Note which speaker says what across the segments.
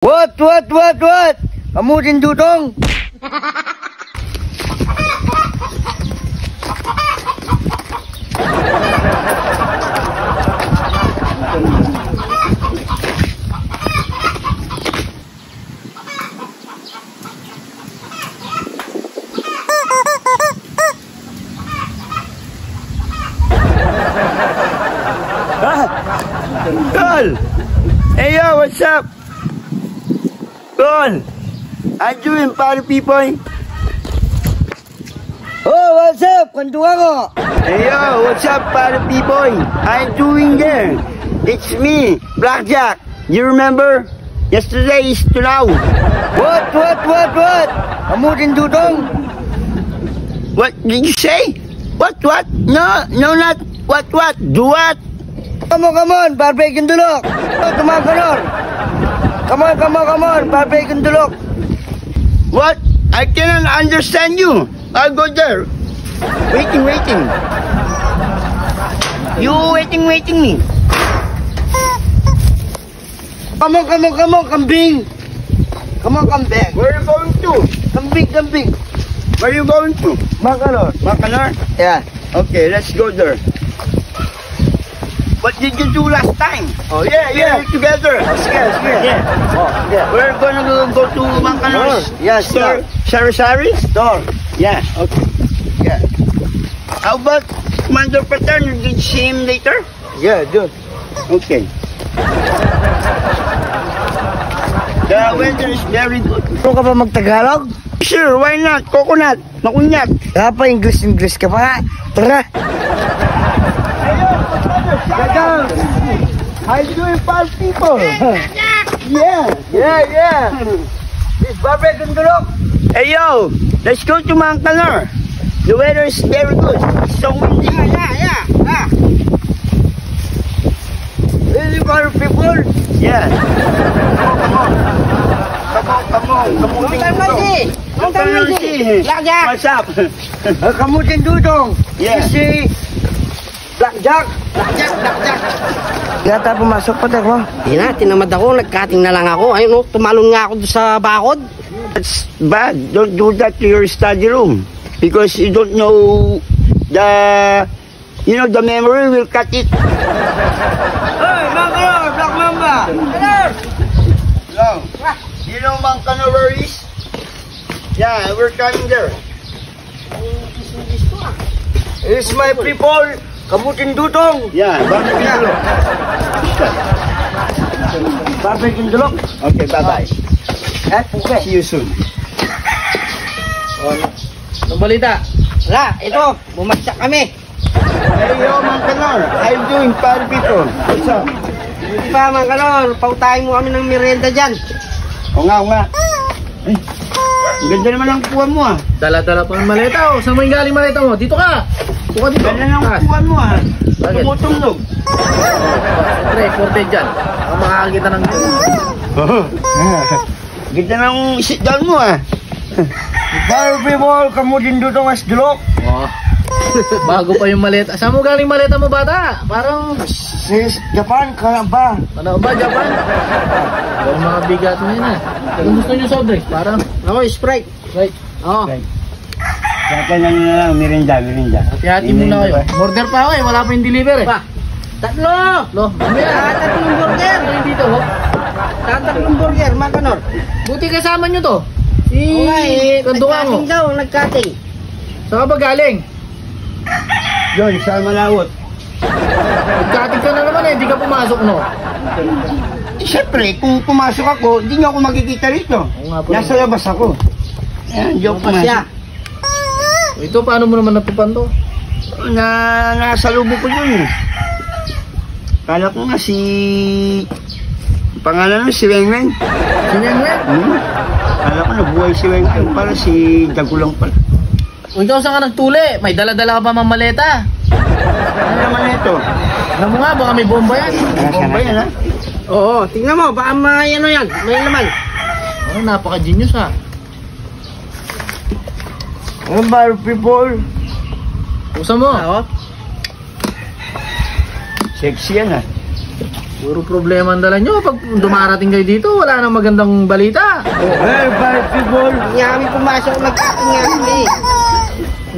Speaker 1: What? Kamu din dudong? Col! Hey yo, what's up? Col! I'm doing party people. Oh, what's up? Kwanto ako. Hey yo, what's up party people? I'm doing there. It's me, Blackjack. You remember? Yesterday is to now. What? Kamu din dudong? What did you say? What? No, not what? Do what? Come on, barbecue dulok. Come on, barbecue dulok. What? I cannot understand you. I'll go there. Waiting. You waiting me. Come on, kambing. Come back. Where are you going to? Kambing. Where are you going to? Bacanor? Yeah. Okay, let's go there. What did you do last time? Oh, yeah. We're together. Sige. Yeah. Oh, yeah. We're gonna go to Bacanor's store. Sari store. Yeah. Okay. Yeah. How about Commander Paterno? Did you see him later? Yeah, dude. Okay. The weather is very good. Gusto ka ba mag-Tagalog? Sure, why not? Coconut, makunyak. Kaya pa English ka pa. Tara. How you doing, five people? Yeah. This barbecue dulok. Hey yo, let's go to Bacanor. The weather is very good. So windy. Yeah. Really, five people? Yeah. Come on. Long time no see. Blackjack. What's up? Kamu din dudong. Yeah. Si Blackjack. Kaya tayo pumasok pa tayo.
Speaker 2: Hindi na, tinamad ako, nagkating na lang ako. Ayun o, tumalon nga ako sa bakod.
Speaker 1: That's bad. Don't do that to your study room. Because you don't know the memory will cut it. Hey, Bacanor, Black Mamba. Hello. You know Bacanor where is? Yeah, we're coming there. It's my people. Kamutin dudong. Yeah, barbecue dulok. Okay, bye-bye. See you soon.
Speaker 2: Anong balita? Wala, ito, bumagsak kami.
Speaker 1: Hey yo, Bacanor. I'm doing party people. What's up?
Speaker 2: Hindi pa, Bacanor, pautahin mo kami ng merienda dyan.
Speaker 1: O nga. Ay, ang ganda naman ang kuwan mo ah.
Speaker 3: Dala-dala pa ng maleta oh. Saan mo yung galing maleta mo? Dito ka! Buka dito.
Speaker 1: Ganda ng kuwan mo ah.
Speaker 3: Bakit?
Speaker 1: Tumutulog.
Speaker 3: Pre, porte dyan. Ang makakakita ng...
Speaker 1: Ganda ng sit down mo ah. Bye people, kamu din dudong as dulok.
Speaker 3: Oh. Bago pa yung maleta. Saan mo galing maleta mo bata? Parang...
Speaker 1: Sis, Japan, kaya ba?
Speaker 3: Ano ba, Japan? Pero mga bigat mo yun ah. Kung gusto nyo soft drink, parang...
Speaker 2: Ako, Sprite.
Speaker 3: Right.
Speaker 2: Oo.
Speaker 1: Kaya lang, merinda.
Speaker 3: Hati-hati muna kayo. Order pa ako eh, wala pa yung deliver eh.
Speaker 2: Pa, tatlo! Tatlong burger!
Speaker 3: Ano dito ho?
Speaker 2: Tatlong burger, Bacanor.
Speaker 3: Buti kasama nyo to. Kanduka mo.
Speaker 2: Nagkating daw, nagkating.
Speaker 3: Saan ka ba galing?
Speaker 1: Yun, sa Malawot.
Speaker 3: Nagkating ka na naman eh, hindi ka pumasok no?
Speaker 1: Siyempre, kung pumasok ako, hindi niyo ako makikita rito. Nasa labas ako. Ayan, joke
Speaker 2: Bukas siya.
Speaker 3: Ito, paano mo naman natupan to?
Speaker 1: Nasa lubo ko yun. Kala ko nga pangalan mo si Weng.
Speaker 3: Si Weng?
Speaker 1: Kala ko nabuhay si Weng. Pala si Dagulang pala.
Speaker 3: O ikaw saan ka nagtuli? May dala-dala ka pa mga maleta.
Speaker 1: Ano naman ito?
Speaker 3: Alam mo nga, baka may bomba yan.
Speaker 1: Bomba yan ha?
Speaker 2: Oo, tingnan mo, baka may ano yan, may laman.
Speaker 3: Oh, napaka-genius ha.
Speaker 1: Ano ba people?
Speaker 3: Pusa mo.
Speaker 2: Oo.
Speaker 1: Sexy yan ha.
Speaker 3: Puro problema ang dala nyo. Pag dumarating kayo dito, wala nang magandang balita.
Speaker 1: Well, para people,
Speaker 2: Hindi nga kami pumasok, nag-cutting nga kami.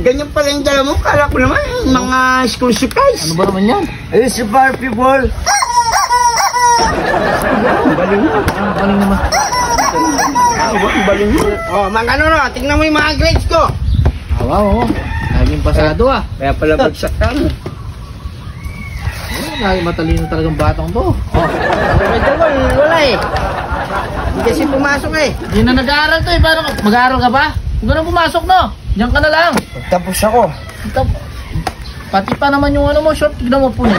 Speaker 1: ganyan pala yung dala mo. Kala ko naman, mga school supplies.
Speaker 3: Ano ba naman yan?
Speaker 1: Ayun si para people. Baling mo.
Speaker 3: Ang galing naman.
Speaker 1: Baling mo.
Speaker 2: Oh, mga ano, tingnan mo yung mga grades ko.
Speaker 3: Oo. Laging pasado ah.
Speaker 1: Kaya pala bagsak ka mo.
Speaker 3: Lagi matalino talagang batang to. Oh.
Speaker 2: Medyo wala eh. Hindi kasi pumasok eh.
Speaker 3: Hindi na nag-aaral to eh. Paano ka? Mag-aaral ka ba? Huwag ka na pumasok no. Diyan ka na lang.
Speaker 1: Tapos ako.
Speaker 3: Pati pa naman yung ano mo, short. Tignan mo punit.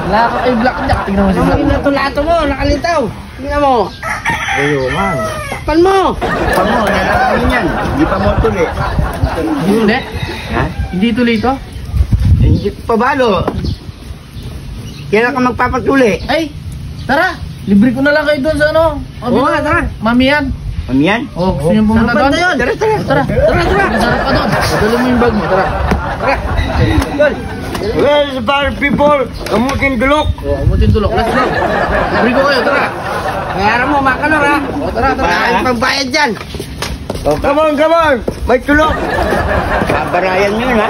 Speaker 3: Wala ka kay Blackjack. Tignan mo si
Speaker 2: Ang
Speaker 3: Blackjack.
Speaker 2: natulato mo, nakalitaw. Tingnan mo.
Speaker 1: Ayo man.
Speaker 2: Takpan mo.
Speaker 1: Pamo, nalalaman yan. Hindi pa mo tuloy.
Speaker 3: Hindi ulit?
Speaker 1: Ha?
Speaker 3: Hindi tuloy to?
Speaker 1: Hindi pa balo. Kailan ka magpapatuli?
Speaker 3: Ay, tara. Libre ko na lang kayo doon sa ano.
Speaker 2: Oo nga, tara.
Speaker 3: Mami yan.
Speaker 1: Mamiyan?
Speaker 3: Oh, gusto niyo pumunta
Speaker 2: Saan
Speaker 3: doon?
Speaker 2: ba yun?
Speaker 1: Tara, tara.
Speaker 3: Tara, tara, tara. Masarap pa doon. Padali mo yung bag mo, tara.
Speaker 1: Well, para people, amutin dulok.
Speaker 3: Oh, umutin tulok. Let's go. Libre ko kayo, tara.
Speaker 2: Bayaran mo, makanor ha.
Speaker 3: Oh, tara, tara.
Speaker 2: Maraming pagbayad dyan.
Speaker 1: Oh, come on, come on. May tulok. Babarayan nyo yun, ha?